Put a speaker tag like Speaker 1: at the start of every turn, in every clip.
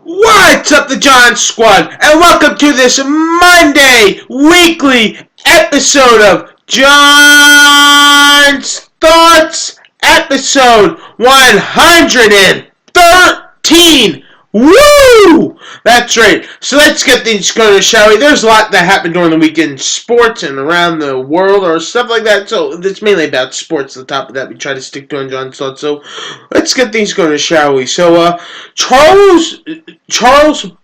Speaker 1: What's up, the John Squad, and welcome to this Monday weekly episode of John's Thoughts, episode 113. Woo! That's right. So let's get things going, shall we? There's a lot that happened during the weekend in sports and around the world or stuff like that. So it's mainly about sports. The top of that we try to stick to on John's Thoughts. So let's get things going, shall we? So Charles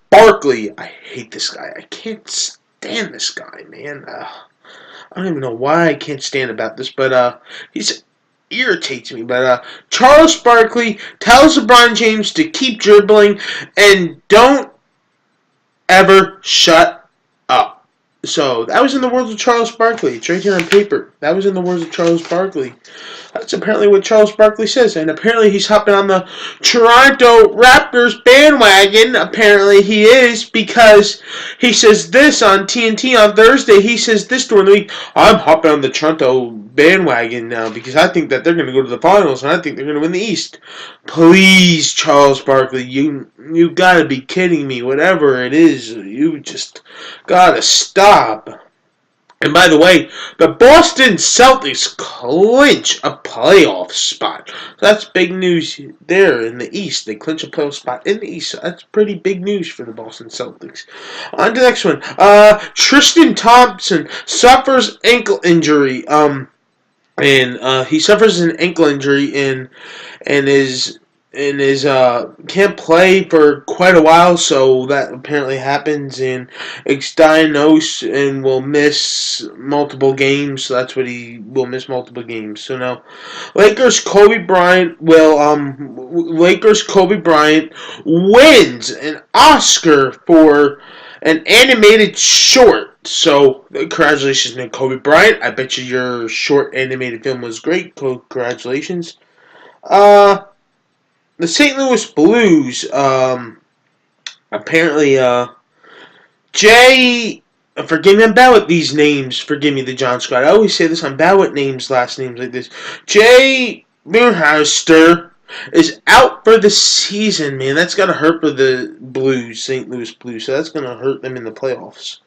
Speaker 1: Barkley. I hate this guy. I can't stand this guy, man. I don't even know why I can't stand about this, but he's irritates me. But Charles Barkley tells LeBron James to keep dribbling and don't ever shut up. So that was in the words of Charles Barkley. It's right here on paper. That was in the words of Charles Barkley. That's apparently what Charles Barkley says. And apparently he's hopping on the Toronto Raptors bandwagon. Apparently he is, because he says this on TNT on Thursday. He says this during the week. I'm hopping on the Toronto bandwagon now because I think that they're going to go to the finals and I think they're going to win the East. Please, Charles Barkley, you got to be kidding me. Whatever it is, you just got to stop. And by the way, the Boston Celtics clinch a playoff spot. So that's big news there in the East. They clinch a playoff spot in the East. So that's pretty big news for the Boston Celtics. On to the next one. Tristan Thompson suffers ankle injury. He suffers an ankle injury and can't play for quite a while, so that apparently happens, and it's diagnosed and will miss multiple games. So that's what he will miss multiple games. So now, Lakers Kobe Bryant wins an Oscar for an animated short. So, congratulations to Kobe Bryant. I bet you your short animated film was great. Congratulations. The St. Louis Blues, apparently, forgive me, I'm bad with these names. Forgive me, the John Scott. I always say this, I'm bad with last names like this. Jay Muirheister is out for the season, man. That's going to hurt for the Blues, St. Louis Blues. So that's going to hurt them in the playoffs.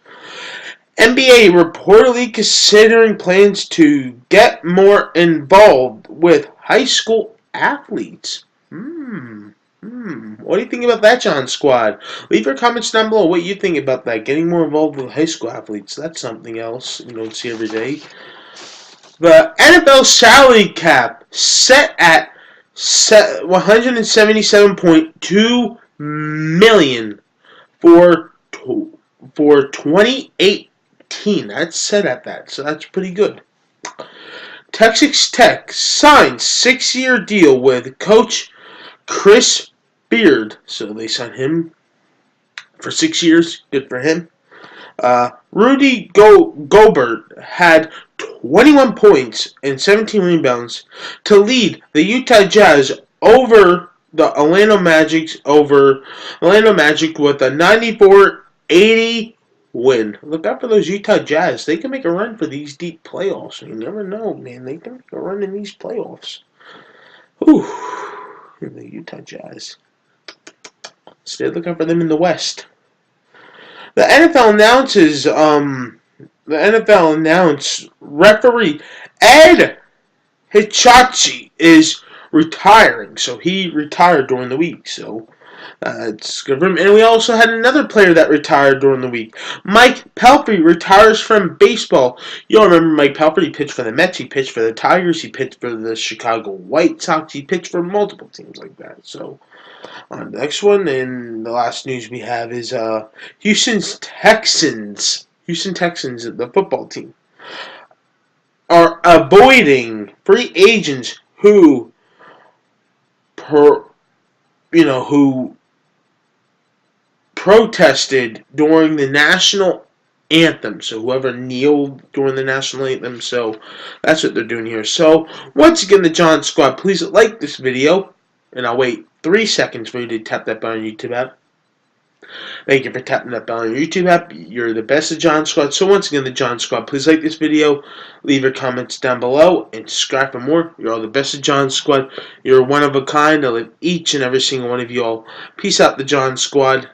Speaker 1: NBA reportedly considering plans to get more involved with high school athletes. What do you think about that, John Squad? Leave your comments down below what you think about that. Getting more involved with high school athletes. That's something else you don't see every day. The NFL salary cap set at $177.2 million for 2018. That's set at that, so that's pretty good. Texas Tech signs 6-year deal with Coach Chris Beard. So they signed him for 6 years. Good for him. Rudy Gobert had 21 points and 17 rebounds to lead the Utah Jazz over the Orlando Magic with a 94-80 win. Look out for those Utah Jazz. They can make a run for these deep playoffs. You never know, man. They can make a run in these playoffs. Whew. The Utah Jazz. Stay looking for them in the West. The NFL announced referee Ed Hichachi is retiring. So he retired during the week. So it's good for him. And we also had another player that retired during the week. Mike Pelfrey retires from baseball. You all remember Mike Pelfrey? He pitched for the Mets. He pitched for the Tigers. He pitched for the Chicago White Sox. He pitched for multiple teams like that. So on the next one, and the last news we have is Houston Texans, the football team, are avoiding free agents who protested during the national anthem. So whoever kneeled during the national anthem. So that's what they're doing here. So once again, the John Squad, please like this video, and I'll wait 3 seconds for you to tap that button on YouTube app. Thank you for tapping that bell on your YouTube app. You're the best of John Squad. So once again, the John Squad. Please like this video, leave your comments down below, and subscribe for more. You're all the best of John Squad. You're one of a kind. I love each and every single one of you all. Peace out, the John Squad.